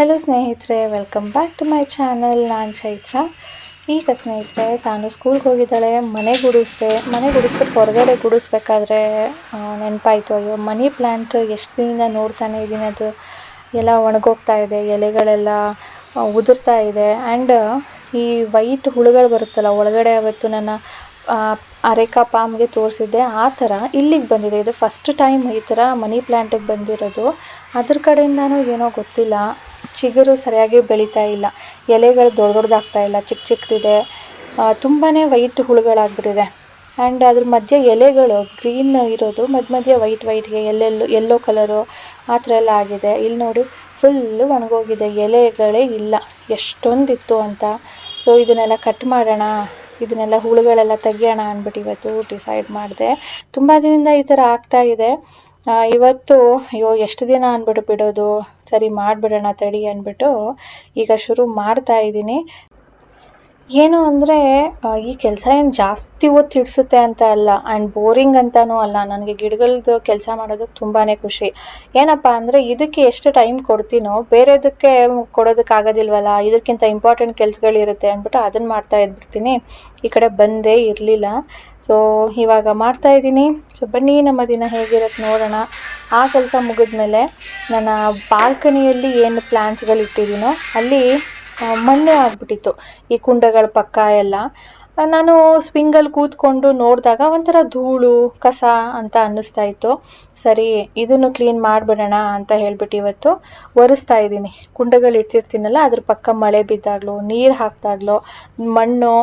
Hello ಸ್ನೇಹಿತರೆ, welcome back to my channel. ನಾನು ಚೈತ್ರ. ಈಗ ಸ್ನೇಹಿತರೆ, ಸಾನು ಸ್ಕೂಲ್ಗೆ ಹೋಗಿದ್ದಾಳೆ. ಮನೆ ಗುಡಿಸ್ಬಿಟ್ಟು ಹೊರಗಡೆ ಗುಡಿಸ್ಬೇಕಾದ್ರೆ ನೆನಪಾಯಿತು, ಅಯ್ಯೋ ಮನಿ ಪ್ಲ್ಯಾಂಟ್ ಎಷ್ಟು ದಿನದಿಂದ ನೋಡ್ತಾನೆ ಇದ್ದೀನಿ, ಅದು ಎಲ್ಲ ಒಣಗೋಗ್ತಾ ಇದೆ, ಎಲೆಗಳೆಲ್ಲ ಉದುರ್ತಾ ಇದೆ. ಆ್ಯಂಡ್ ಈ ವೈಟ್ ಹುಳುಗಳು ಬರುತ್ತಲ್ಲ ಒಳಗಡೆ, ಅವತ್ತು ನನ್ನ ಅರೇಕಾ ಪಾಮ್ಗೆ ತೋರಿಸಿದ್ದೆ, ಆ ಥರ ಇಲ್ಲಿಗೆ ಬಂದಿದೆ. ಇದು ಫಸ್ಟ್ ಟೈಮ್ ಈ ಥರ ಮನಿ ಪ್ಲ್ಯಾಂಟಿಗೆ ಬಂದಿರೋದು. ಅದ್ರ ಕಡೆಯಿಂದನೂ ಏನೋ ಗೊತ್ತಿಲ್ಲ, ಚಿಗುರು ಸರಿಯಾಗಿ ಬೆಳೀತಾ ಇಲ್ಲ, ಎಲೆಗಳು ದೊಡ್ಡದಾಗ್ತಾ ಇಲ್ಲ, ಚಿಕ್ಕ ಚಿಕ್ಕದಿದೆ, ತುಂಬಾ ವೈಟ್ ಹುಳುಗಳಾಗ್ಬಿಟ್ಟಿದೆ. ಆ್ಯಂಡ್ ಅದ್ರ ಮಧ್ಯೆ ಎಲೆಗಳು ಗ್ರೀನ್ ಇರೋದು, ಮಧ್ಯೆ ವೈಟ್ಗೆ ಎಲ್ಲೋ ಕಲರು ಆ ಥರ ಎಲ್ಲ ಆಗಿದೆ. ಇಲ್ಲಿ ನೋಡಿ, ಫುಲ್ಲು ಒಣಗೋಗಿದೆ, ಎಲೆಗಳೇ ಇಲ್ಲ, ಎಷ್ಟೊಂದಿತ್ತು ಅಂತ. ಸೊ ಇದನ್ನೆಲ್ಲ ಕಟ್ ಮಾಡೋಣ, ಇದನ್ನೆಲ್ಲ ಹುಳುಗಳೆಲ್ಲ ತೆಗಿಯೋಣ ಅಂದ್ಬಿಟ್ಟು ಇವತ್ತು ಡಿಸೈಡ್ ಮಾಡಿದೆ. ತುಂಬ ದಿನದಿಂದ ಈ ಥರ ಆಗ್ತಾ ಇದೆ. ಇವತ್ತು ಅಯ್ಯೋ ಎಷ್ಟು ದಿನ ಅಂದ್ಬಿಟ್ಟು ಬಿಡೋದು, ಸರಿ ಮಾಡಿಬಿಡೋಣ ತಡಿ ಅಂದ್ಬಿಟ್ಟು ಈಗ ಶುರು ಮಾಡ್ತಾ ಇದ್ದೀನಿ. ಏನು ಅಂದರೆ ಈ ಕೆಲಸ ಏನು ಜಾಸ್ತಿ ಹೊತ್ತು ಹಿಡಿಸುತ್ತೆ ಅಂತ ಅಲ್ಲ, ಆ್ಯಂಡ್ ಬೋರಿಂಗ್ ಅಂತಲೂ ಅಲ್ಲ. ನನಗೆ ಗಿಡಗಳದ್ದು ಕೆಲಸ ಮಾಡೋದು ತುಂಬಾ ಖುಷಿ. ಏನಪ್ಪ ಅಂದರೆ ಇದಕ್ಕೆ ಎಷ್ಟು ಟೈಮ್ ಕೊಡ್ತೀನೋ ಬೇರೆದಕ್ಕೆ ಕೊಡೋದಕ್ಕಾಗೋದಿಲ್ವಲ್ಲ, ಇದಕ್ಕಿಂತ ಇಂಪಾರ್ಟೆಂಟ್ ಕೆಲಸಗಳಿರುತ್ತೆ ಅಂದ್ಬಿಟ್ಟು ಅದನ್ನು ಮಾಡ್ತಾ ಇದ್ಬಿಡ್ತೀನಿ. ಈ ಕಡೆ ಬಂದೇ ಇರಲಿಲ್ಲ. ಸೊ ಇವಾಗ ಮಾಡ್ತಾ ಇದ್ದೀನಿ. ಸೊ ಬನ್ನಿ ನಮ್ಮ ದಿನ ಹೇಗಿರುತ್ತೆ ನೋಡೋಣ. ಆ ಕೆಲಸ ಮುಗಿದ್ಮೇಲೆ ನನ್ನ ಬಾಲ್ಕನಿಯಲ್ಲಿ ಏನು ಪ್ಲ್ಯಾಂಟ್ಸ್ಗಳು ಇಟ್ಟಿದ್ದೀನೋ ಅಲ್ಲಿ ಮಣ್ಣು ಆಗ್ಬಿಟ್ಟಿತ್ತು, ಈ ಕುಂಡಗಳ ಪಕ್ಕ ಎಲ್ಲ. ನಾನು ಸ್ವಿಂಗಲ್ಲಿ ಕೂತ್ಕೊಂಡು ನೋಡಿದಾಗ ಒಂಥರ ಧೂಳು ಕಸ ಅಂತ ಅನ್ನಿಸ್ತಾ ಇತ್ತು. ಸರಿ, ಇದನ್ನು ಕ್ಲೀನ್ ಮಾಡಿಬಿಡೋಣ ಅಂತ ಹೇಳ್ಬಿಟ್ಟು ಇವತ್ತು ಒರೆಸ್ತಾ ಇದ್ದೀನಿ. ಕುಂಡಗಳು ಇಟ್ಟಿರ್ತೀನಲ್ಲ, ಅದ್ರ ಪಕ್ಕ ಮಳೆ ಬಿದ್ದಾಗಲೋ ನೀರು ಹಾಕಿದಾಗಲೋ ಮಣ್ಣು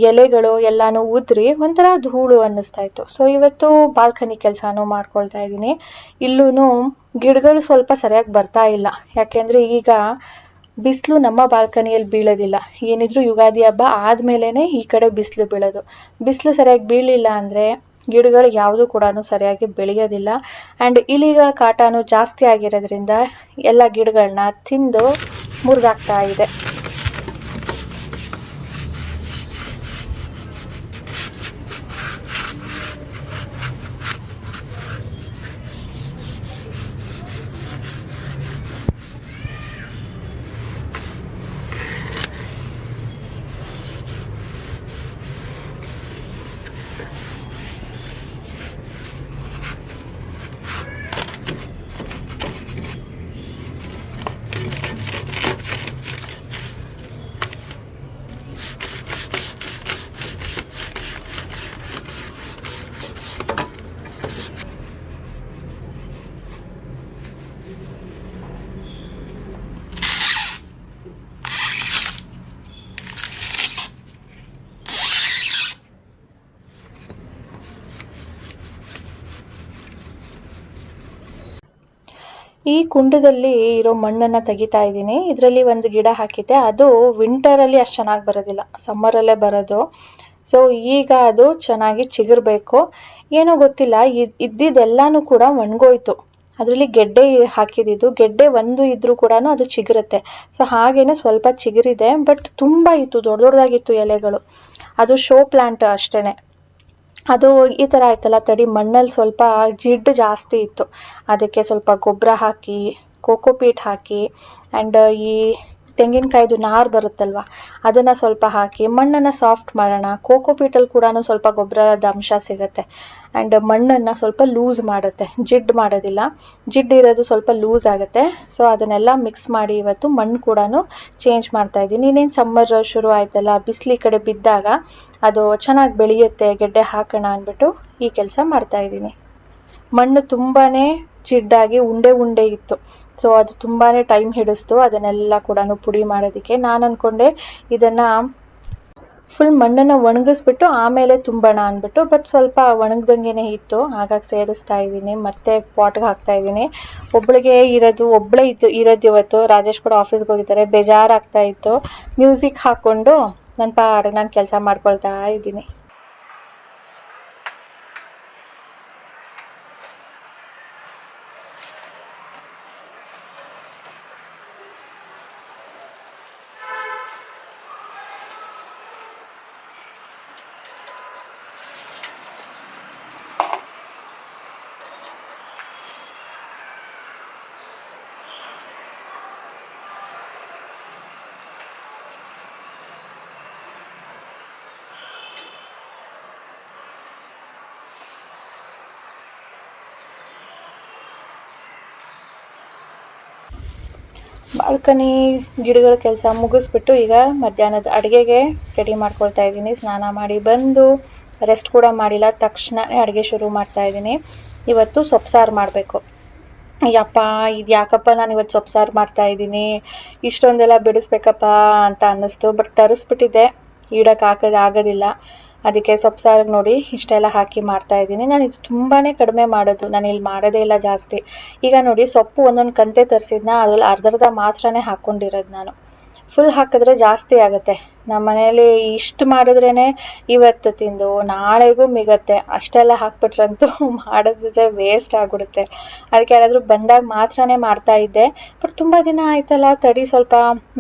ಎಲೆಗಳು ಎಲ್ಲನೂ ಉದ್ರಿ ಒಂಥರ ಧೂಳು ಅನ್ನಿಸ್ತಾ ಇತ್ತು. ಸೊ ಇವತ್ತು ಬಾಲ್ಕನಿ ಕೆಲಸನೂ ಮಾಡ್ಕೊಳ್ತಾ ಇದ್ದೀನಿ. ಇಲ್ಲೂ ಗಿಡಗಳು ಸ್ವಲ್ಪ ಸರಿಯಾಗಿ ಬರ್ತಾ ಇಲ್ಲ, ಯಾಕೆಂದರೆ ಈಗ ಬಿಸಿಲು ನಮ್ಮ ಬಾಲ್ಕನಿಯಲ್ಲಿ ಬೀಳೋದಿಲ್ಲ. ಏನಿದ್ರು ಯುಗಾದಿ ಹಬ್ಬ ಆದಮೇಲೆ ಈ ಕಡೆ ಬಿಸಿಲು ಬೀಳೋದು. ಬಿಸಿಲು ಸರಿಯಾಗಿ ಬೀಳಲಿಲ್ಲ ಅಂದರೆ ಗಿಡಗಳು ಯಾವುದು ಕೂಡ ಸರಿಯಾಗಿ ಬೆಳೆಯೋದಿಲ್ಲ. ಆ್ಯಂಡ್ ಇಲಿಗಳ ಕಾಟನೂ ಜಾಸ್ತಿ ಆಗಿರೋದ್ರಿಂದ ಎಲ್ಲ ಗಿಡಗಳನ್ನ ತಿಂದು ಮುರಿದಾಗ್ತಾ ಇದೆ. ಈ ಕುಂಡದಲ್ಲಿ ಇರೋ ಮಣ್ಣನ್ನು ತೆಗಿತಾ ಇದ್ದೀನಿ. ಇದರಲ್ಲಿ ಒಂದು ಗಿಡ ಹಾಕಿದ್ದೆ, ಅದು ವಿಂಟರಲ್ಲಿ ಅಷ್ಟು ಚೆನ್ನಾಗಿ ಬರೋದಿಲ್ಲ, ಸಮ್ಮರಲ್ಲೇ ಬರೋದು. ಸೊ ಈಗ ಅದು ಚೆನ್ನಾಗಿ ಚಿಗುರಬೇಕು. ಏನೋ ಗೊತ್ತಿಲ್ಲ, ಇದ್ದಿದ್ದೆಲ್ಲನೂ ಕೂಡ ಒಣಗೋಯ್ತು. ಅದರಲ್ಲಿ ಗೆಡ್ಡೆ ಹಾಕಿದ್ದು, ಗೆಡ್ಡೆ ಒಂದು ಇದ್ರೂ ಕೂಡ ಅದು ಚಿಗುರುತ್ತೆ. ಸೊ ಹಾಗೇನೆ ಸ್ವಲ್ಪ ಚಿಗುರಿದೆ, ಬಟ್ ತುಂಬ ಇತ್ತು, ದೊಡ್ಡದಾಗಿತ್ತು ಎಲೆಗಳು. ಅದು ಶೋ ಪ್ಲ್ಯಾಂಟ್ ಅಷ್ಟೇ. ಅದು ಈ ಥರ ಆಯ್ತಲ್ಲ, ತಡಿ ಮಣ್ಣಲ್ಲಿ ಸ್ವಲ್ಪ ಜಿಡ್ಡು ಜಾಸ್ತಿ ಇತ್ತು, ಅದಕ್ಕೆ ಸ್ವಲ್ಪ ಗೊಬ್ಬರ ಹಾಕಿ, ಕೋಕೋಪೀಟ್ ಹಾಕಿ, ಆ್ಯಂಡ್ ಈ ತೆಂಗಿನಕಾಯ್ದು ನಾರು ಬರುತ್ತಲ್ವ ಅದನ್ನು ಸ್ವಲ್ಪ ಹಾಕಿ ಮಣ್ಣನ್ನು ಸಾಫ್ಟ್ ಮಾಡೋಣ. ಕೋಕೋಪೀಟಲ್ಲಿ ಕೂಡ ಸ್ವಲ್ಪ ಗೊಬ್ಬರದ ಅಂಶ ಸಿಗುತ್ತೆ, ಆ್ಯಂಡ್ ಮಣ್ಣನ್ನು ಸ್ವಲ್ಪ ಲೂಸ್ ಮಾಡುತ್ತೆ, ಜಿಡ್ಡು ಮಾಡೋದಿಲ್ಲ. ಜಿಡ್ಡು ಇರೋದು ಸ್ವಲ್ಪ ಲೂಸ್ ಆಗುತ್ತೆ. ಸೊ ಅದನ್ನೆಲ್ಲ ಮಿಕ್ಸ್ ಮಾಡಿ ಇವತ್ತು ಮಣ್ಣು ಕೂಡ ಚೇಂಜ್ ಮಾಡ್ತಾ ಇದ್ದೀನಿ. ಇನ್ನೇನು ಸಮ್ಮರ್ ಶುರು ಆಯ್ತಲ್ಲ, ಬಿಸಿಲು ಈ ಕಡೆ ಬಿದ್ದಾಗ ಅದು ಚೆನ್ನಾಗಿ ಬೆಳೆಯುತ್ತೆ, ಗೆಡ್ಡೆ ಹಾಕೋಣ ಅಂದ್ಬಿಟ್ಟು ಈ ಕೆಲಸ ಮಾಡ್ತಾ ಇದ್ದೀನಿ. ಮಣ್ಣು ತುಂಬಾ ಜಿಡ್ಡಾಗಿ ಉಂಡೆ ಇತ್ತು. ಸೊ ಅದು ತುಂಬಾ ಟೈಮ್ ಹಿಡಿಸ್ತು ಅದನ್ನೆಲ್ಲ ಕೂಡ ಪುಡಿ ಮಾಡೋದಕ್ಕೆ. ನಾನು ಅಂದ್ಕೊಂಡೆ ಇದನ್ನು ಫುಲ್ ಮಣ್ಣನ್ನು ಒಣಗಿಸ್ಬಿಟ್ಟು ಆಮೇಲೆ ತುಂಬೋಣ ಅಂದ್ಬಿಟ್ಟು, ಬಟ್ ಸ್ವಲ್ಪ ಒಣಗ್ದಂಗೆ ಇತ್ತು, ಹಾಗಾಗಿ ಸೇರಿಸ್ತಾ ಇದ್ದೀನಿ. ಮತ್ತೆ ಪಾಟ್ಗೆ ಹಾಕ್ತಾ ಇದ್ದೀನಿ. ಒಬ್ಬಳೇ ಇರೋದು ಇವತ್ತು. ರಾಜೇಶ್ ಕೂಡ ಆಫೀಸ್ಗೆ ಹೋಗಿದ್ದಾರೆ, ಬೇಜಾರಾಗ್ತಾ ಇತ್ತು. ಮ್ಯೂಸಿಕ್ ಹಾಕ್ಕೊಂಡು ನನ್ನ ಪಾಡಿಗೆ ನಾನು ಕೆಲಸ ಮಾಡ್ಕೊಳ್ತಾ ಇದ್ದೀನಿ. ಬಾಲ್ಕನಿ ಗಿಡಗಳ ಕೆಲಸ ಮುಗಿಸ್ಬಿಟ್ಟು ಈಗ ಮಧ್ಯಾಹ್ನದ ಅಡುಗೆಗೆ ರೆಡಿ ಮಾಡ್ಕೊಳ್ತಾ ಇದ್ದೀನಿ. ಸ್ನಾನ ಮಾಡಿ ಬಂದು ರೆಸ್ಟ್ ಕೂಡ ಮಾಡಿಲ್ಲ, ತಕ್ಷಣವೇ ಅಡುಗೆ ಶುರು ಮಾಡ್ತಾ ಇದ್ದೀನಿ. ಇವತ್ತು ಸೊಪ್ಪು ಸಾರು ಮಾಡಬೇಕು. ಯಪ್ಪ ಇದು ಯಾಕಪ್ಪ ನಾನು ಇವತ್ತು ಸೊಪ್ಪು ಸಾರು ಮಾಡ್ತಾ ಇದ್ದೀನಿ, ಇಷ್ಟೊಂದೆಲ್ಲ ಬಿಡಿಸ್ಬೇಕಪ್ಪ ಅಂತ ಅನ್ನಿಸ್ತು. ಬಟ್ ತರಿಸ್ಬಿಟ್ಟಿದ್ದೆ, ಇಡೋಕೆ ಆಗೋದಿಲ್ಲ. ಅದಕ್ಕೆ ಸೊಪ್ಪು ಸಾರಿಗೆ ನೋಡಿ ಇಷ್ಟೆಲ್ಲ ಹಾಕಿ ಮಾಡ್ತಾ ಇದ್ದೀನಿ. ನಾನು ಇದು ತುಂಬಾ ಕಡಿಮೆ ಮಾಡೋದು, ನಾನು ಇಲ್ಲಿ ಮಾಡೋದೇ ಇಲ್ಲ ಜಾಸ್ತಿ. ಈಗ ನೋಡಿ ಸೊಪ್ಪು ಒಂದೊಂದು ಕಂತೆ ತರಿಸಿದ್ನ, ಅದ್ರಲ್ಲಿ ಅರ್ಧರ್ಧ ಮಾತ್ರನೇ ಹಾಕ್ಕೊಂಡಿರೋದು ನಾನು. ಫುಲ್ ಹಾಕಿದ್ರೆ ಜಾಸ್ತಿ ಆಗುತ್ತೆ. ನಮ್ಮ ಮನೇಲಿ ಇಷ್ಟು ಮಾಡಿದ್ರೇ ಇವತ್ತು ತಿಂದು ನಾಳೆಗೂ ಮಿಗತ್ತೆ. ಅಷ್ಟೆಲ್ಲ ಹಾಕ್ಬಿಟ್ರಂತೂ ಮಾಡಿದ್ರೆ ವೇಸ್ಟ್ ಆಗಿಬಿಡುತ್ತೆ. ಅದಕ್ಕೆ ಯಾರಾದರೂ ಬಂದಾಗ ಮಾತ್ರನೇ ಮಾಡ್ತಾ ಇದ್ದೆ. ಬಟ್ ತುಂಬ ದಿನ ಆಯ್ತಲ್ಲ, ತಡಿ ಸ್ವಲ್ಪ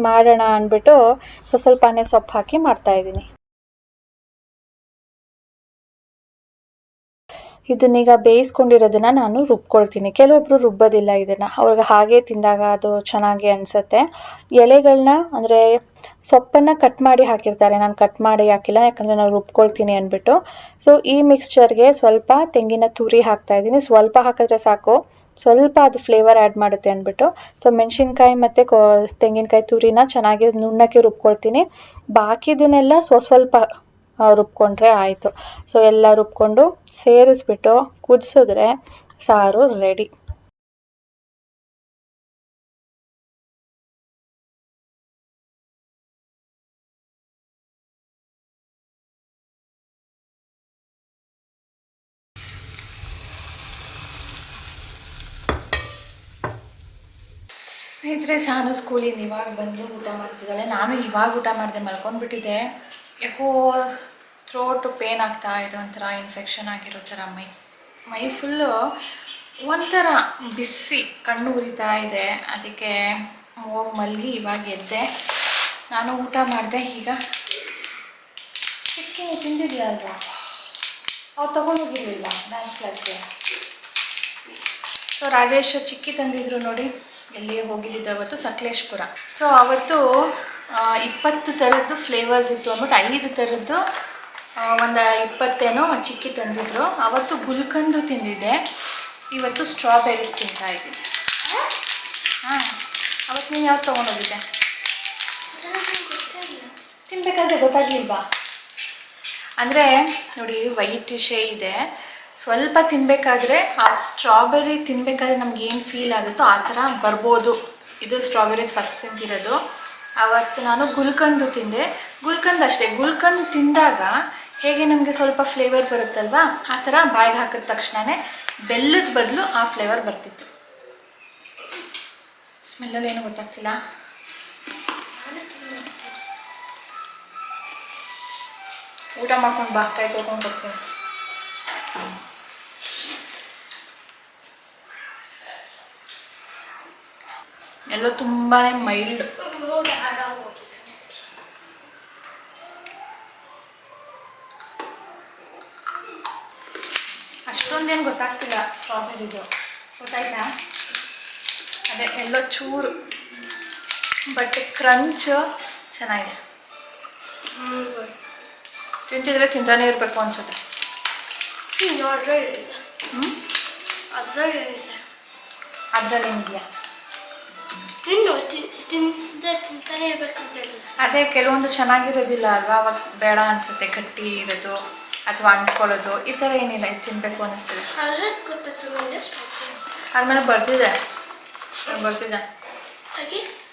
ಮಾಡೋಣ ಅಂದ್ಬಿಟ್ಟು ಸ್ವಲ್ಪನೇ ಸೊಪ್ಪು ಹಾಕಿ ಮಾಡ್ತಾ ಇದ್ದೀನಿ. ಇದನ್ನೀಗ ಬೇಯಿಸ್ಕೊಂಡಿರೋದನ್ನ ನಾನು ರುಬ್ಕೊಳ್ತೀನಿ. ಕೆಲವೊಬ್ರು ರುಬ್ಬೋದಿಲ್ಲ ಇದನ್ನು, ಅವ್ರಿಗೆ ಹಾಗೆ ತಿಂದಾಗ ಅದು ಚೆನ್ನಾಗಿ ಅನಿಸುತ್ತೆ. ಎಲೆಗಳನ್ನ ಅಂದರೆ ಸೊಪ್ಪನ್ನು ಕಟ್ ಮಾಡಿ ಹಾಕಿರ್ತಾರೆ, ನಾನು ಕಟ್ ಮಾಡಿ ಹಾಕಿಲ್ಲ, ಯಾಕಂದರೆ ನಾನು ರುಬ್ಕೊಳ್ತೀನಿ ಅಂದ್ಬಿಟ್ಟು. ಸೊ ಈ ಮಿಕ್ಸ್ಚರ್ಗೆ ಸ್ವಲ್ಪ ತೆಂಗಿನ ತುರಿ ಹಾಕ್ತಾ ಇದ್ದೀನಿ. ಸ್ವಲ್ಪ ಹಾಕಿದ್ರೆ ಸಾಕು, ಸ್ವಲ್ಪ ಅದು ಫ್ಲೇವರ್ ಆ್ಯಡ್ ಮಾಡುತ್ತೆ ಅಂದ್ಬಿಟ್ಟು. ಸೊ ಮೆಣಸಿನ್ಕಾಯಿ ಮತ್ತು ತೆಂಗಿನಕಾಯಿ ತುರಿನ ಚೆನ್ನಾಗಿ ನುಣ್ಣಕ್ಕೆ ರುಬ್ಕೊಳ್ತೀನಿ. ಬಾಕಿದನ್ನೆಲ್ಲ ಸ್ವಲ್ಪ ರುಬ್ಕೊಂಡ್ರೆ ಆಯಿತು. ಸೊ ಎಲ್ಲ ರುಬ್ಕೊಂಡು ಸೇರಿಸ್ಬಿಟ್ಟು ಕುದಿಸಿದ್ರೆ ಸಾರು ರೆಡಿ. ಸ್ನೇಹಿತರೆ, ಸಾನು ಸ್ಕೂಲಿಂದ ಇವಾಗ ಬಂದು ಊಟ ಮಾಡ್ತಿದ್ದಾಳೆ. ನಾನು ಇವಾಗ ಊಟ ಮಾಡಿದೆ, ಮಲ್ಕೊಂಡ್ಬಿಟ್ಟಿದ್ದೆ. ಯಾಕೋ ಥ್ರೋಟು ಪೇನ್ ಆಗ್ತಾ ಇದೆ, ಒಂಥರ ಇನ್ಫೆಕ್ಷನ್ ಆಗಿರೋ ಥರ ಮೈ ಫುಲ್ಲು ಒಂಥರ ಬಿಸಿ, ಕಣ್ಣು ಉರಿತಾ ಇದೆ. ಅದಕ್ಕೆ ಹೋಗಿ ಮಲಗಿ ಇವಾಗ ಎದ್ದೆ. ನಾನು ಊಟ ಮಾಡಿದೆ. ಈಗ ಚಿಕ್ಕಿ ತಿಂದಿದೆಯಾ ಅಲ್ವಾ, ಅವ್ರು ತೊಗೊಂಡೋಗಿರಲಿಲ್ಲ ಡ್ಯಾನ್ಸ್ ಕ್ಲಾಸ್ಗೆ. ಸೊ ರಾಜೇಶ್ ಚಿಕ್ಕಿ ತಂದಿದ್ರು ನೋಡಿ, ಎಲ್ಲಿ ಹೋಗಿದ್ದಿದ್ದು ಅವತ್ತು, ಸಕಲೇಶ್ಪುರ. ಸೊ ಅವತ್ತು 20 ಥರದ್ದು ಫ್ಲೇವರ್ಸ್ ಇತ್ತು ಅಂದ್ಬಿಟ್ಟು 5 ಥರದ್ದು ಒಂದು 20 ಚಿಕ್ಕಿ ತಂದಿದ್ರು. ಅವತ್ತು ಗುಲ್ಕಂದು ತಿಂದಿದ್ದೆ, ಇವತ್ತು ಸ್ಟ್ರಾಬೆರಿ ತಿಂತಾ ಇದ್ದೀನಿ. ಹಾಂ, ಅವತ್ತು ನೀನು ಯಾವ್ದು ತೊಗೊಂಡೋಗಿದ್ದೆ? ತಿನ್ಬೇಕಾದ್ರೆ ಗೊತ್ತಾಗಲಿಲ್ವಾ? ಅಂದರೆ ನೋಡಿ, ವೈಟ್ ಶೇ ಇದೆ, ಸ್ವಲ್ಪ ತಿನ್ನಬೇಕಾದ್ರೆ ಆ ಸ್ಟ್ರಾಬೆರಿ ತಿನ್ನಬೇಕಾದ್ರೆ ನಮ್ಗೆ ಏನು ಫೀಲ್ ಆಗುತ್ತೋ ಆ ಥರ ಬರ್ಬೋದು. ಇದು ಸ್ಟ್ರಾಬೆರಿ ಫಸ್ಟ್ ತಿಂದಿರೋದು. ಅವತ್ತು ನಾನು ಗುಲ್ಕಂದು ತಿಂದೆ. ಗುಲ್ಕಂದ್ ಅಷ್ಟೇ, ಗುಲ್ಕಂದ್ ತಿಂದಾಗ ಹೇಗೆ ನಮಗೆ ಸ್ವಲ್ಪ ಫ್ಲೇವರ್ ಬರುತ್ತಲ್ವಾ, ಆ ಥರ ಬಾಯಿಗೆ ಹಾಕಿದ ತಕ್ಷಣವೇ ಬೆಲ್ಲದ ಬದಲು ಆ ಫ್ಲೇವರ್ ಬರ್ತಿತ್ತು. ಸ್ಮೆಲ್ಲಲ್ಲಿ ಏನೂ ಗೊತ್ತಾಗ್ತಿಲ್ಲ. ಊಟ ಮಾಡ್ಕೊಂಡು ಬಾ, ಕೈ ತೊಳ್ಕೊಂಡು ಬರ್ತೀನಿ. ಎಲ್ಲೋ ತುಂಬಾ ಮೈಲ್ಡ್. ಅಷ್ಟೊಂದೇನು ಗೊತ್ತಾಗ್ತಿಲ್ಲ ಸ್ಟ್ರಾಬೆರಿದು, ಗೊತ್ತಾಯ್ತಾ? ಅದೇ ಎಲ್ಲೋ ಚೂರು, ಬಟ್ ಕ್ರಂಚ್ ಚೆನ್ನಾಗಿದೆ. ತಿಂತಿದ್ರೆ ತಿಂತಾನೆ ಇರಬೇಕು ಅನ್ಸುತ್ತೆ. ಅದರಲ್ಲೇನಿದೆಯಾ? ತಿಂತಾನೆ ಇರ್ಬೇಕಂತ. ಅದೇ ಕೆಲವೊಂದು ಚೆನ್ನಾಗಿರೋದಿಲ್ಲ ಅಲ್ವಾ, ಅವಾಗ ಬೇಡ ಅನ್ಸುತ್ತೆ, ಗಟ್ಟಿ ಇರೋದು ಅಥವಾ ಅಂಟ್ಕೊಳ್ಳೋದು, ಈ ಥರ ಏನಿಲ್ಲ, ಇದು ತಿನ್ನಬೇಕು ಅನ್ನಿಸ್ತದೆ. ಆದ್ಮೇಲೆ ಬರ್ತಿದೆ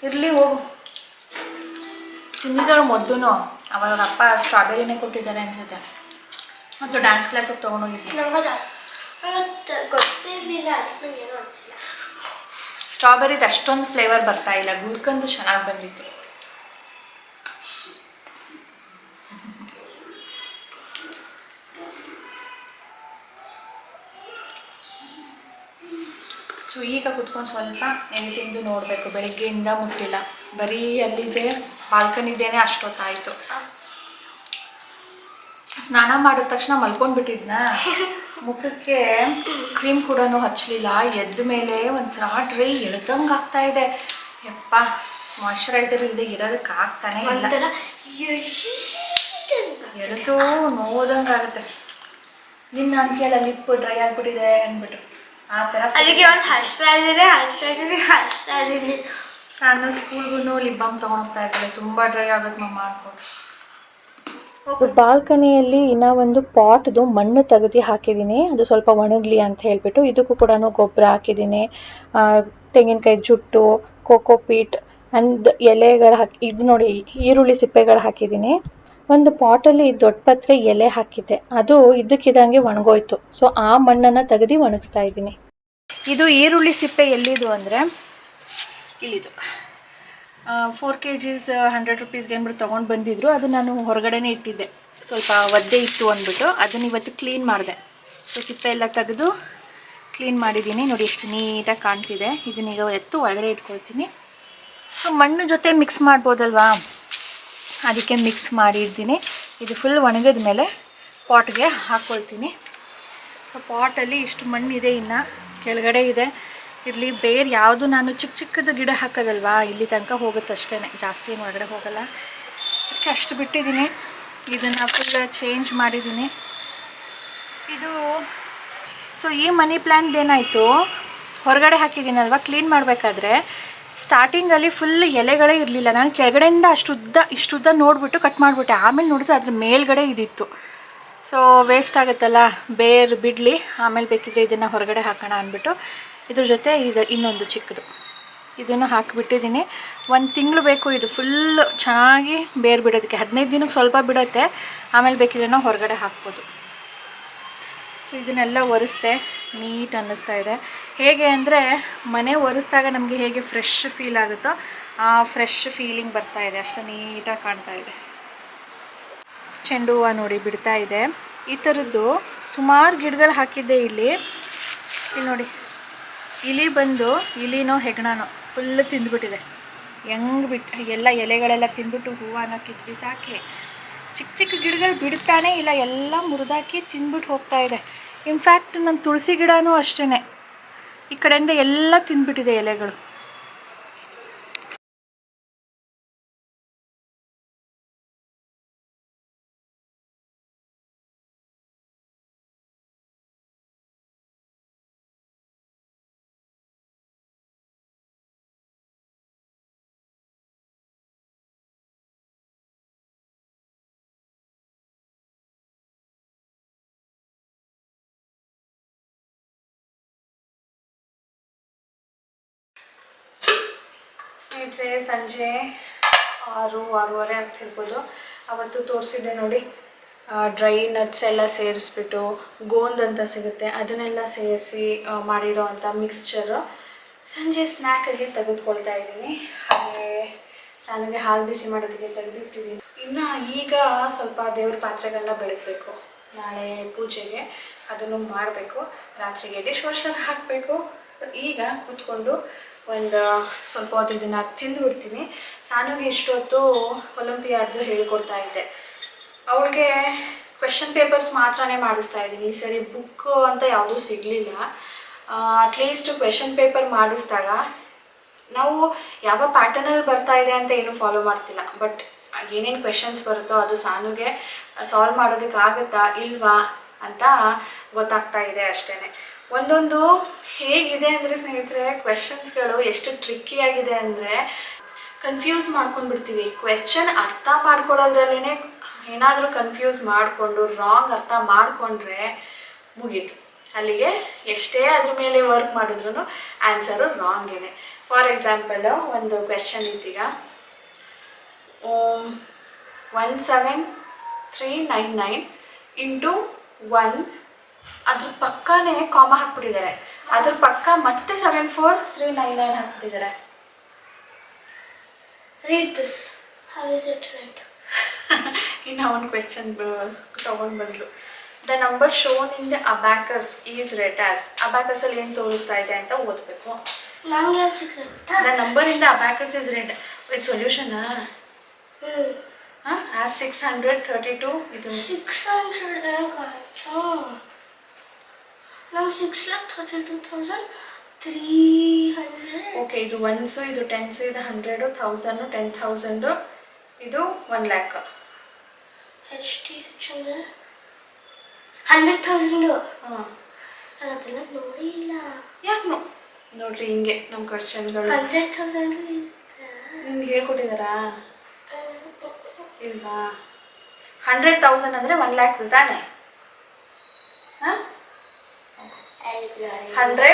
ಇರಲಿ, ಹೋಗು. ತಿಂದಿದ್ದಾಳು ಮೊದಲು, ಅವಾಗ ಅಪ್ಪ ಸ್ಟ್ರಾಬೆರಿನೇ ಕೊಟ್ಟಿದ್ದಾರೆ ಅನ್ಸುತ್ತೆ. ಮತ್ತು ಡ್ಯಾನ್ಸ್ ಕ್ಲಾಸಿಗೆ ತೊಗೊಂಡೋಗಿದ್ದೆ. ಗೊತ್ತಿರಲಿಲ್ಲ, ಅದಕ್ಕೆ ಏನೂ ಅನಿಸಿಲ್ಲ. ಸ್ಟ್ರಾಬೆರಿದು ಅಷ್ಟೊಂದು ಫ್ಲೇವರ್ ಬರ್ತಾ ಇಲ್ಲ, ಗುಲ್ಕಂದು ಚೆನ್ನಾಗಿ ಬಂದಿತ್ತು. ಸೊ ಈಗ ಕುತ್ಕೊಂಡು ಸ್ವಲ್ಪ ಎಣ್ಣೆ ತಿಂದು ನೋಡಬೇಕು. ಬೆಳಗ್ಗೆಯಿಂದ ಮುಟ್ಟಿಲ್ಲ, ಬರೀ ಅಲ್ಲಿದೆ ಬಾಲ್ಕನಿದೇನೆ ಅಷ್ಟೊತ್ತಾಯಿತು. ಸ್ನಾನ ಮಾಡಿದ ತಕ್ಷಣ ಮಲ್ಕೊಂಡ್ಬಿಟ್ಟಿದ್ನ, ಮುಖಕ್ಕೆ ಕ್ರೀಮ್ ಕೂಡ ಹಚ್ಚಲಿಲ್ಲ. ಎದ್ದ ಮೇಲೆ ಒಂಥರ ಡ್ರೈ ಎಳ್ದಂಗೆ ಆಗ್ತಾ ಇದೆ. ಯಪ್ಪ, ಮಾಯ್ಶ್ಚರೈಸರ್ ಇಲ್ಲದೆ ಇರೋದಕ್ಕೆ ಆಗ್ತಾನೆ ಇಲ್ಲ, ಎಳೆದು ನೋದಂಗೆ ಆಗುತ್ತೆ. ನಿನ್ನ ಅಂತೀಯಲ್ಲ ಲಿಪ್ ಡ್ರೈ ಆಗಿಬಿಟ್ಟಿದೆ ಅಂದ್ಬಿಟ್ಟು, ಆ ಥರ. ಅದಕ್ಕೆ ಒಂದು ಹಚ್ತಾ ಇದ್ದೀನಿ. ಸಣ್ಣ ಸ್ಕೂಲ್ಗೂ ಲಿಪ್ ಬಾಮ್ ತೊಗೊಂಡೋಗ್ತಾ ಇದ್ದಾರೆ. ತುಂಬ ಡ್ರೈ ಆಗುತ್ತೆ ಮಮ್ಮ ಅನ್ಕೊಂಡು. ಬಾಲ್ಕನಿಯಲ್ಲಿ ಇನ್ನ ಒಂದು ಪಾಟ್ದು ಮಣ್ಣು ತೆಗೆದು ಹಾಕಿದ್ದೀನಿ, ಅದು ಸ್ವಲ್ಪ ಒಣಗಲಿ ಅಂತ ಹೇಳ್ಬಿಟ್ಟು. ಇದಕ್ಕೂ ಕೂಡ ಗೊಬ್ಬರ ಹಾಕಿದ್ದೀನಿ, ತೆಂಗಿನಕಾಯಿ ಜುಟ್ಟು, ಕೋಕೋಪೀಟ್ ಅಂಡ್ ಎಲೆಗಳು ಹಾಕಿ, ಇದು ನೋಡಿ ಈರುಳ್ಳಿ ಸಿಪ್ಪೆಗಳು ಹಾಕಿದ್ದೀನಿ. ಒಂದು ಪಾಟಲ್ಲಿ ದೊಡ್ಡ ಪತ್ರೆ ಎಲೆ ಹಾಕಿದ್ದೆ, ಅದು ಇದ್ದಕ್ಕಿದ್ದಂಗೆ ಒಣಗೋಯ್ತು. ಸೊ ಆ ಮಣ್ಣನ್ನು ತೆಗೆದು ಒಣಗಿಸ್ತಾ ಇದ್ದೀನಿ. ಇದು ಈರುಳ್ಳಿ ಸಿಪ್ಪೆ ಎಲ್ಲಿದು ಅಂದರೆ ಇಲ್ಲಿದು 4 kg 100 rupeesಗೆ ಅಂದ್ಬಿಟ್ಟು ತೊಗೊಂಡು ಬಂದಿದ್ರು. ಅದು ನಾನು ಹೊರಗಡೆನೇ ಇಟ್ಟಿದ್ದೆ, ಸ್ವಲ್ಪ ಒದ್ದೆ ಇತ್ತು ಅಂದ್ಬಿಟ್ಟು. ಅದನ್ನು ಇವತ್ತು ಕ್ಲೀನ್ ಮಾಡಿದೆ. ಸೊ ಸಿಪ್ಪೆ ಎಲ್ಲ ತೆಗೆದು ಕ್ಲೀನ್ ಮಾಡಿದ್ದೀನಿ. ನೋಡಿ ಎಷ್ಟು ನೀಟಾಗಿ ಕಾಣ್ತಿದೆ. ಇದನ್ನೀಗ ಎತ್ತು ಒಳಗಡೆ ಇಟ್ಕೊಳ್ತೀನಿ. ಮಣ್ಣು ಜೊತೆ ಮಿಕ್ಸ್ ಮಾಡ್ಬೋದಲ್ವಾ, ಅದಕ್ಕೆ ಮಿಕ್ಸ್ ಮಾಡಿದ್ದೀನಿ. ಇದು ಫುಲ್ ಒಣಗಿದ ಮೇಲೆ ಪಾಟ್ಗೆ ಹಾಕ್ಕೊಳ್ತೀನಿ. ಸೊ ಪಾಟಲ್ಲಿ ಇಷ್ಟು ಮಣ್ಣಿದೆ, ಇನ್ನು ಕೆಳಗಡೆ ಇದೆ. ಇರಲಿ, ಬೇರೆ ಯಾವುದು ನಾನು ಚಿಕ್ಕದು ಗಿಡ ಹಾಕೋದಲ್ವಾ, ಇಲ್ಲಿ ತನಕ ಹೋಗುತ್ತೆ ಅಷ್ಟೇ, ಜಾಸ್ತಿ ಏನು ಒಳಗಡೆ ಹೋಗೋಲ್ಲ. ಅದಕ್ಕೆ ಅಷ್ಟು ಬಿಟ್ಟಿದ್ದೀನಿ. ಇದನ್ನು ಫುಲ್ ಚೇಂಜ್ ಮಾಡಿದ್ದೀನಿ. ಇದು ಸೊ ಈ ಮನಿ ಪ್ಲ್ಯಾಂಟ್ ಏನಾಯಿತು, ಹೊರಗಡೆ ಹಾಕಿದ್ದೀನಲ್ವ, ಕ್ಲೀನ್ ಮಾಡಬೇಕಾದ್ರೆ ಸ್ಟಾರ್ಟಿಂಗಲ್ಲಿ ಫುಲ್ ಎಲೆಗಳೇ ಇರಲಿಲ್ಲ. ನಾನು ಕೆಳಗಡೆಯಿಂದ ಇಷ್ಟುದ್ದ ನೋಡಿಬಿಟ್ಟು ಕಟ್ ಮಾಡಿಬಿಟ್ಟೆ. ಆಮೇಲೆ ನೋಡಿದ್ರೆ ಅದ್ರ ಮೇಲ್ಗಡೆ ಇದಿತ್ತು. ಸೊ ವೇಸ್ಟ್ ಆಗುತ್ತಲ್ಲ, ಬೇರು ಬಿಡಲಿ, ಆಮೇಲೆ ಬೇಕಿದ್ರೆ ಇದನ್ನು ಹೊರಗಡೆ ಹಾಕೋಣ ಅಂದ್ಬಿಟ್ಟು ಇದ್ರ ಜೊತೆ ಇದು ಇನ್ನೊಂದು ಚಿಕ್ಕದು ಇದನ್ನು ಹಾಕಿಬಿಟ್ಟಿದ್ದೀನಿ. 1 ತಿಂಗಳು ಬೇಕು ಇದು ಫುಲ್ ಚೆನ್ನಾಗಿ ಬೇರು ಬಿಡೋದಕ್ಕೆ. 15 ದಿನಕ್ಕೆ ಸ್ವಲ್ಪ ಬಿಡುತ್ತೆ, ಆಮೇಲೆ ಬೇಕಿದ್ರೆ ನಾವು ಹೊರಗಡೆ ಹಾಕ್ಬೋದು. ಸೊ ಇದನ್ನೆಲ್ಲ ಒರೆಸ್ದೆ, ನೀಟ್ ಅನ್ನಿಸ್ತಾ ಇದೆ. ಹೇಗೆ ಅಂದರೆ ಮನೆ ಒರೆಸ್ದಾಗ ನಮಗೆ ಹೇಗೆ ಫ್ರೆಶ್ ಫೀಲ್ ಆಗುತ್ತೋ ಆ ಫ್ರೆಶ್ ಫೀಲಿಂಗ್ ಬರ್ತಾ ಇದೆ. ಅಷ್ಟು ನೀಟಾಗಿ ಕಾಣ್ತಾ ಇದೆ. ಚೆಂಡು ಹೂವು ನೋಡಿ ಬಿಡ್ತಾ ಇದೆ. ಈ ಥರದ್ದು ಸುಮಾರು ಗಿಡಗಳು ಹಾಕಿದ್ದೆ. ಇಲ್ಲಿ ನೋಡಿ, ಇಲಿ ಬಂದು, ಇಲಿನೋ ಹೆಗ್ಣನೋ ಫುಲ್ ತಿಂದ್ಬಿಟ್ಟಿದೆ. ಎಲ್ಲ ಎಲೆಗಳೆಲ್ಲ ತಿಂದ್ಬಿಟ್ಟು ಹೂವನ್ನ ಕಿತ್ತು ಬಿಸಾಕಿ ಚಿಕ್ಕ ಗಿಡಗಳು ಬಿಡ್ತಾನೆ ಇಲ್ಲ, ಎಲ್ಲ ಮುರಿದಾಕಿ ತಿಂದ್ಬಿಟ್ಟು ಹೋಗ್ತಾ ಇದೆ. ಇನ್ಫ್ಯಾಕ್ಟ್ ನನ್ನ ತುಳಸಿ ಗಿಡನೂ ಅಷ್ಟೇ, ಈ ಕಡೆಯಿಂದ ಎಲ್ಲ ತಿಂದ್ಬಿಟ್ಟಿದೆ ಎಲೆಗಳು. ಸ್ನೇಹಿತರೆ, ಸಂಜೆ 6-6:30 ಆಗ್ತಿರ್ಬೋದು. ಅವತ್ತು ತೋರಿಸಿದ್ದೆ ನೋಡಿ, ಡ್ರೈ ನಟ್ಸ್ ಎಲ್ಲ ಸೇರಿಸ್ಬಿಟ್ಟು ಗೋಂದ್ ಅಂತ ಸಿಗುತ್ತೆ, ಅದನ್ನೆಲ್ಲ ಸೇರಿಸಿ ಮಾಡಿರೋ ಅಂಥ ಮಿಕ್ಸ್ಚರು ಸಂಜೆ ಸ್ನ್ಯಾಕಾಗಿ ತೆಗೆದುಕೊಳ್ತಾ ಇದ್ದೀನಿ. ಹಾಗೆ ಸಾನಿಗೆ ಹಾಲು ಬಿಸಿ ಮಾಡೋದಕ್ಕೆ ತೆಗೆದಿಟ್ಟಿದ್ದೀನಿ. ಇನ್ನು ಈಗ ಸ್ವಲ್ಪ ದೇವ್ರ ಪಾತ್ರೆಗಳನ್ನ ಬೆಳಗಬೇಕು. ನಾಳೆ ಪೂಜೆಗೆ ಅದನ್ನು ಮಾಡಬೇಕು. ರಾತ್ರಿಗೆ ಡಿಶ್ ವಾಷರ್ ಹಾಕಬೇಕು. ಈಗ ಕೂತ್ಕೊಂಡು ಒಂದು ಸ್ವಲ್ಪ ಹೊತ್ತು ಇದನ್ನು ತಿಂದುಬಿಡ್ತೀನಿ. ಸಾನುಗೆ ಇಷ್ಟೊತ್ತು ಒಲಿಂಪಿಯಾಡ್ದು ಹೇಳ್ಕೊಡ್ತಾ ಇದ್ದೆ. ಅವಳಿಗೆ ಕ್ವೆಶನ್ ಪೇಪರ್ಸ್ ಮಾತ್ರನೇ ಮಾಡಿಸ್ತಾ ಇದ್ದೀನಿ. ಈ ಸರಿ ಬುಕ್ ಅಂತ ಯಾವುದೂ ಸಿಗಲಿಲ್ಲ. ಅಟ್ಲೀಸ್ಟ್ ಕ್ವೆಶನ್ ಪೇಪರ್ ಮಾಡಿಸಿದಾಗ ನಾವು ಯಾವ ಪ್ಯಾಟರ್ನಲ್ಲಿ ಬರ್ತಾ ಇದೆ ಅಂತ ಏನು ಫಾಲೋ ಮಾಡ್ತಿಲ್ಲ. ಬಟ್ ಏನೇನು ಕ್ವೆಶನ್ಸ್ ಬರುತ್ತೋ ಅದು ಸಾನುಗೆ ಸಾಲ್ವ್ ಮಾಡೋದಕ್ಕಾಗುತ್ತಾ ಇಲ್ವಾ ಅಂತ ಗೊತ್ತಾಗ್ತಾ ಇದೆ ಅಷ್ಟೇ. ಒಂದೊಂದು ಹೇಗಿದೆ ಅಂದರೆ ಸ್ನೇಹಿತರೆ, ಕ್ವೆಶನ್ಸ್ಗಳು ಎಷ್ಟು ಟ್ರಿಕ್ಕಿಯಾಗಿದೆ ಅಂದರೆ ಕನ್ಫ್ಯೂಸ್ ಮಾಡ್ಕೊಂಡ್ಬಿಡ್ತೀವಿ. ಕ್ವೆಶ್ಚನ್ ಅರ್ಥ ಮಾಡ್ಕೊಳ್ಳೋದ್ರಲ್ಲೇ ಏನಾದರೂ ಕನ್ಫ್ಯೂಸ್ ಮಾಡಿಕೊಂಡು ರಾಂಗ್ ಅರ್ಥ ಮಾಡಿಕೊಂಡ್ರೆ ಮುಗೀತು. ಅಲ್ಲಿಗೆ ಎಷ್ಟೇ ಅದ್ರ ಮೇಲೆ ವರ್ಕ್ ಮಾಡಿದ್ರೂ ಆನ್ಸರು ರಾಂಗೇನೆ. ಫಾರ್ ಎಕ್ಸಾಂಪಲ್ ಒಂದು ಕ್ವೆಶ್ಚನ್ ಇತ್ತೀಗ 17399 ಇಂಟು 1, ಅದ್ರ ಪಕ್ಕನೇ ಕಾಮ ಹಾಕ್ಬಿಟ್ಟಿದ್ದಾರೆ. ಅದ್ರ ಪಕ್ಕ ಮತ್ತೆ 74399 ಹಾಕ್ಬಿಟ್ಟಿದ್ದಾರೆ. Read this. How is it right? ಇನ್ನು ಒಂದು ಕ್ವೆಶ್ಚನ್ ತೊಗೊಂಡು ಬಂದರು. The number shown in the abacus is red as. ಅಬ್ಯಾಕಸಲ್ಲಿ ಏನು ತೋರಿಸ್ತಾ ಇದೆ ಅಂತ ಓದಬೇಕು. ನಂಗೆ ಯಾಕೆ ಸಿಕ್ಕಿರುತ್ತಾ? The number in the abacus is red. ಇದು ಸೊಲ್ಯೂಷನಾ? ಆಸ್ 632. ಇದು 600 ನಾವು 6,32,300. ಓಕೆ, ಇದು 1s, ಇದು 10s, ಇದು 100, 1000, 10,000, ಇದು 1 lakh. ಎಷ್ಟು ಚಂದ್ರ 100,000. ಹಾಂ, ನಾನು ಅದೆಲ್ಲ ನೋಡಿ ಇಲ್ಲ. ಯಾಕೆ ನೋಡ್ರಿ ಹಿಂಗೆ ನಮ್ಮ ಕ್ವೆಶ್ಚನ್ಗಳು. 100,000 ನಿಮ್ಗೆ ಹೇಳ್ಕೊಟ್ಟಿದ್ದಾರಾ? ಇಲ್ವಾ? 100,000 ಅಂದರೆ 1 lakh ತಾನೆ? ಹಾಂ, 100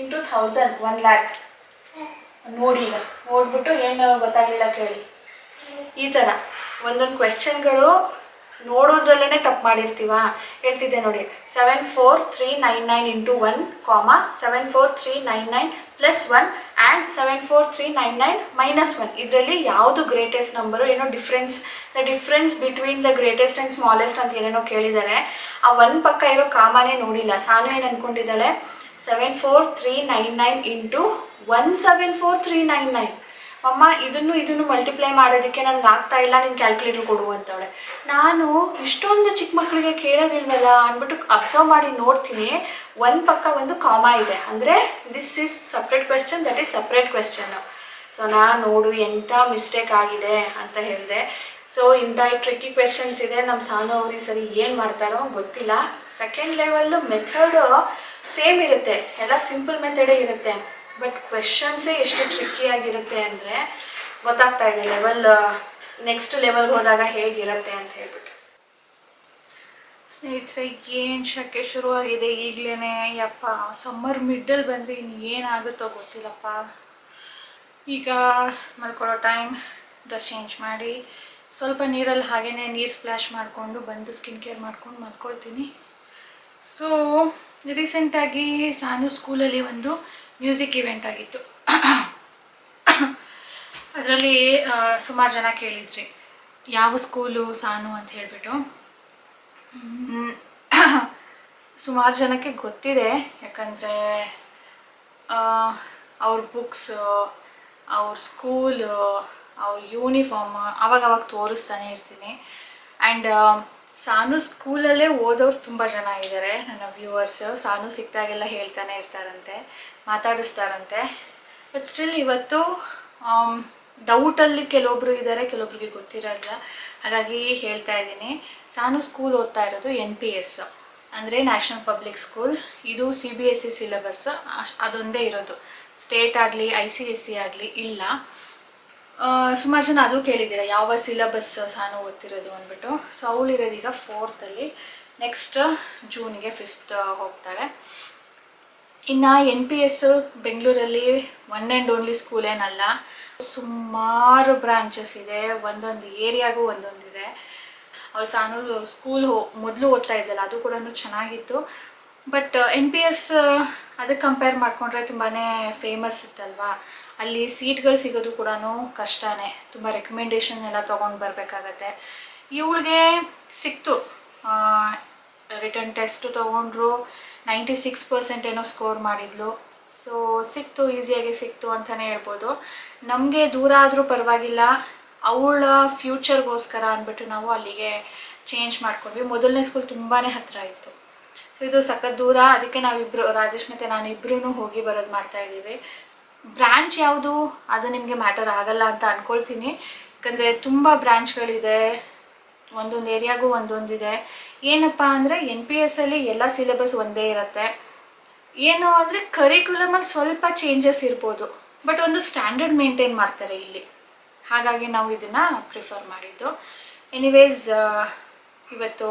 into 1000 1 lakh. ನೋಡಿ, ಈಗ ನೋಡ್ಬಿಟ್ಟು ಏನು ಗೊತ್ತಾಗಲಿಲ್ಲ ಕೇಳಿ. ಈ ಥರ ಒಂದೊಂದು ಕ್ವೆಶ್ಚನ್ಗಳು ನೋಡೋದ್ರಲ್ಲೇ ತಪ್ಪು ಮಾಡಿರ್ತೀವ. ಹೇಳ್ತಿದ್ದೆ ನೋಡಿ, 74399 into 1 comma 74399 plus 1 and 74399 minus 1. ಇದರಲ್ಲಿ ಯಾವುದು ಗ್ರೇಟೆಸ್ಟ್ ನಂಬರು, ಏನೋ the difference between the greatest and smallest ಅಂತ ಏನೇನೋ ಕೇಳಿದ್ದಾರೆ. ಆ 1 ಪಕ್ಕ ಇರೋ ಕಾಮಾನೇ ನೋಡಿಲ್ಲ. ಸಾನು ಏನು ಅಂದ್ಕೊಂಡಿದ್ದಾಳೆ, 74399 ಇಂಟು 174,399. ಅಮ್ಮ ಇದನ್ನು ಮಲ್ಟಿಪ್ಲೈ ಮಾಡೋದಕ್ಕೆ ನನಗೆ ಆಗ್ತಾ ಇಲ್ಲ, ನೀನು ಕ್ಯಾಲ್ಕುಲೇಟರ್ ಕೊಡು ಅಂತವಳೆ. ನಾನು ಇಷ್ಟೊಂದು ಚಿಕ್ಕ ಮಕ್ಕಳಿಗೆ ಕೇಳೋದಿಲ್ವಲ್ಲ ಅಂದ್ಬಿಟ್ಟು ಅಬ್ಸರ್ವ್ ಮಾಡಿ ನೋಡ್ತೀನಿ. 1 ಪಕ್ಕ ಒಂದು ಕಾಮಾ ಇದೆ, ಅಂದರೆ this is separate question, that is separate question. So ನಾನು ನೋಡು ಎಂಥ ಮಿಸ್ಟೇಕ್ ಆಗಿದೆ ಅಂತ ಹೇಳಿದೆ. ಸೊ ಇಂಥ ಟ್ರಿಕ್ಕಿ ಕ್ವೆಶ್ಚನ್ಸ್ ಇದೆ. ನಮ್ಮ ಸಾನು ಅವ್ರಿಗೆ ಸರಿ ಏನು ಮಾಡ್ತಾರೋ ಗೊತ್ತಿಲ್ಲ. ಸೆಕೆಂಡ್ ಲೆವೆಲ್ಲು ಮೆಥಡು ಸೇಮ್ ಇರುತ್ತೆ, ಎಲ್ಲ ಸಿಂಪಲ್ ಮೆಥಡೇ ಇರುತ್ತೆ. ಬಟ್ ಕ್ವೆಶನ್ಸೇ ಎಷ್ಟು ಟ್ರಿಕ್ಕಿಯಾಗಿರುತ್ತೆ ಅಂದರೆ ಗೊತ್ತಾಗ್ತಾ ಇದೆ ನೆಕ್ಸ್ಟ್ ಲೆವೆಲ್ಗೆ ಹೋದಾಗ ಹೇಗಿರುತ್ತೆ ಅಂತ ಹೇಳ್ಬಿಟ್ಟು. ಸ್ನೇಹಿತರೆ, ಏನು ಶೆಕೆ ಶುರುವಾಗಿದೆ ಈಗಲೇ. ಯಪ್ಪ, ಸಮ್ಮರ್ ಮಿಡ್ಡಲ್ಲಿ ಬಂದರೆ ಇನ್ನು ಏನಾಗುತ್ತೋ ಗೊತ್ತಿಲ್ಲಪ್ಪ. ಈಗ ಮಲ್ಕೊಳ್ಳೋ ಟೈಮ್, ಡ್ರೆಸ್ ಚೇಂಜ್ ಮಾಡಿ ಸ್ವಲ್ಪ ನೀರಲ್ಲಿ ಹಾಗೇ ನೀರು ಸ್ಪ್ಲ್ಯಾಶ್ ಮಾಡಿಕೊಂಡು ಬಂದು ಸ್ಕಿನ್ ಕೇರ್ ಮಾಡ್ಕೊಂಡು ಮಲ್ಕೊಳ್ತೀನಿ. ಸೊ ರೀಸೆಂಟಾಗಿ ಸಾನು ಸ್ಕೂಲಲ್ಲಿ ಒಂದು ಮ್ಯೂಸಿಕ್ ಇವೆಂಟ್ ಆಗಿತ್ತು. ಅದರಲ್ಲಿ ಸುಮಾರು ಜನ ಕೇಳಿದ್ರಿ ಯಾವ ಸ್ಕೂಲು ಸಾನು ಅಂತ ಹೇಳಿಬಿಟ್ಟು. ಸುಮಾರು ಜನಕ್ಕೆ ಗೊತ್ತಿದೆ, ಯಾಕಂದರೆ ಅವ್ರ ಬುಕ್ಸು, ಅವ್ರ ಸ್ಕೂಲು, ಅವ್ರ ಯೂನಿಫಾರ್ಮ್ ಅವಾಗವಾಗ ತೋರಿಸ್ತಾನೆ ಇರ್ತೀನಿ. ಆ್ಯಂಡ್ ಸಾನು ಸ್ಕೂಲಲ್ಲೇ ಓದೋರು ತುಂಬ ಜನ ಇದ್ದಾರೆ ನನ್ನ ವ್ಯೂವರ್ಸ್. ಸಾನು ಸಿಕ್ತಾಗೆಲ್ಲ ಹೇಳ್ತಾನೆ ಇರ್ತಾರಂತೆ, ಮಾತಾಡಿಸ್ತಾರಂತೆ. ಬಟ್ ಸ್ಟಿಲ್ ಇವತ್ತು ಡೌಟಲ್ಲಿ ಕೆಲವೊಬ್ರು ಇದ್ದಾರೆ, ಕೆಲವೊಬ್ರಿಗೆ ಗೊತ್ತಿರಲ್ಲ. ಹಾಗಾಗಿ ಹೇಳ್ತಾ ಇದ್ದೀನಿ. ಸಾನು ಸ್ಕೂಲ್ ಓದ್ತಾ ಇರೋದು NPS, ಅಂದರೆ ನ್ಯಾಷನಲ್ ಪಬ್ಲಿಕ್ ಸ್ಕೂಲ್. ಇದು CBSE ಸಿಲೆಬಸ್ ಅದೊಂದೇ ಇರೋದು, ಸ್ಟೇಟ್ ಆಗಲಿ ICSE ಆಗಲಿ ಇಲ್ಲ. ಸುಮಾರು ಜನ ಅದು ಕೇಳಿದ್ದೀರ ಯಾವ ಸಿಲೆಬಸ್ ಸಾನು ಓದ್ತಿರೋದು ಅಂದ್ಬಿಟ್ಟು. ಸೊ ಅವಳಿರೋದು ಈಗ 4th, ನೆಕ್ಸ್ಟ್ ಜೂನ್ಗೆ 5th ಹೋಗ್ತಾಳೆ. ಇನ್ನು NPS ಬೆಂಗಳೂರಲ್ಲಿ ಒನ್ ಆ್ಯಂಡ್ ಓನ್ಲಿ ಸ್ಕೂಲ್ ಏನಲ್ಲ, ಸುಮಾರು ಬ್ರಾಂಚಸ್ ಇದೆ, ಒಂದೊಂದು ಏರಿಯಾಗೂ ಒಂದೊಂದಿದೆ. ಅವಳು ಸಾನು ಸ್ಕೂಲ್ ಮೊದಲು ಓದ್ತಾ ಇದ್ದಲ್ಲ, ಅದು ಕೂಡ ಚೆನ್ನಾಗಿತ್ತು. ಬಟ್ NPS ಅದಕ್ಕೆ ಕಂಪೇರ್ ಮಾಡಿಕೊಂಡ್ರೆ ತುಂಬಾ ಫೇಮಸ್ ಇತ್ತಲ್ವಾ. ಅಲ್ಲಿ ಸೀಟ್ಗಳು ಸಿಗೋದು ಕೂಡ ಕಷ್ಟನೇ, ತುಂಬ ರೆಕಮೆಂಡೇಷನ್ ಎಲ್ಲ ತೊಗೊಂಡು ಬರಬೇಕಾಗತ್ತೆ. ಇವಳಿಗೆ ಸಿಕ್ತು, ರಿಟರ್ನ್ ಟೆಸ್ಟ್ ತೊಗೊಂಡ್ರು, 96% ಏನೋ ಸ್ಕೋರ್ ಮಾಡಿದ್ಲು. ಸೊ ಸಿಕ್ತು, ಈಸಿಯಾಗಿ ಸಿಕ್ತು ಅಂತಲೇ ಹೇಳ್ಬೋದು. ನಮಗೆ ದೂರ ಆದರೂ ಪರವಾಗಿಲ್ಲ, ಅವಳ ಫ್ಯೂಚರ್ಗೋಸ್ಕರ ಅಂದ್ಬಿಟ್ಟು ನಾವು ಅಲ್ಲಿಗೆ ಚೇಂಜ್ ಮಾಡ್ಕೊಂಡ್ವಿ. ಮೊದಲನೇ ಸ್ಕೂಲ್ ತುಂಬಾ ಹತ್ತಿರ ಇತ್ತು. ಸೊ ಇದು ಸಖತ್ ದೂರ, ಅದಕ್ಕೆ ನಾವಿಬ್ಬರು, ರಾಜೇಶ್ ಮತ್ತು ನಾನು ಇಬ್ಬರೂ ಹೋಗಿ ಬರೋದು ಮಾಡ್ತಾಯಿದ್ದೀವಿ. ಬ್ರ್ಯಾಂಚ್ ಯಾವುದು ಅದು ನಿಮಗೆ ಮ್ಯಾಟರ್ ಆಗಲ್ಲ ಅಂತ ಅಂದ್ಕೊಳ್ತೀನಿ, ಯಾಕಂದರೆ ತುಂಬ ಬ್ರ್ಯಾಂಚ್ಗಳಿದೆ, ಒಂದೊಂದು ಏರಿಯಾಗೂ ಒಂದೊಂದಿದೆ. ಏನಪ್ಪ ಅಂದರೆ NPSಲ್ಲಿ ಎಲ್ಲ ಸಿಲೆಬಸ್ ಒಂದೇ ಇರುತ್ತೆ. ಏನು ಅಂದರೆ ಕರಿಕ್ಯುಲಮಲ್ಲಿ ಸ್ವಲ್ಪ ಚೇಂಜಸ್ ಇರ್ಬೋದು, ಬಟ್ ಒಂದು ಸ್ಟ್ಯಾಂಡರ್ಡ್ ಮೇಂಟೈನ್ ಮಾಡ್ತಾರೆ ಇಲ್ಲಿ. ಹಾಗಾಗಿ ನಾವು ಇದನ್ನು ಪ್ರಿಫರ್ ಮಾಡಿದ್ದು. ಎನಿವೇಸ್, ಇವತ್ತು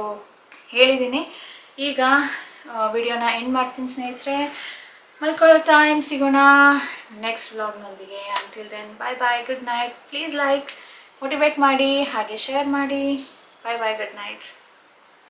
ಹೇಳಿದ್ದೀನಿ. ಈಗ ವಿಡಿಯೋನ ಎಂಡ್ ಮಾಡ್ತೀನಿ ಸ್ನೇಹಿತರೆ. ಮಲ್ಕೊಳ್ಳೋ ಟೈಮ್, ಸಿಗೋಣ ನೆಕ್ಸ್ಟ್ ವ್ಲಾಗ್ನೊಂದಿಗೆ. Until then bye bye, good night. Please like, motivate ಮಾಡಿ, ಹಾಗೆ ಶೇರ್ ಮಾಡಿ. Bye bye, good night.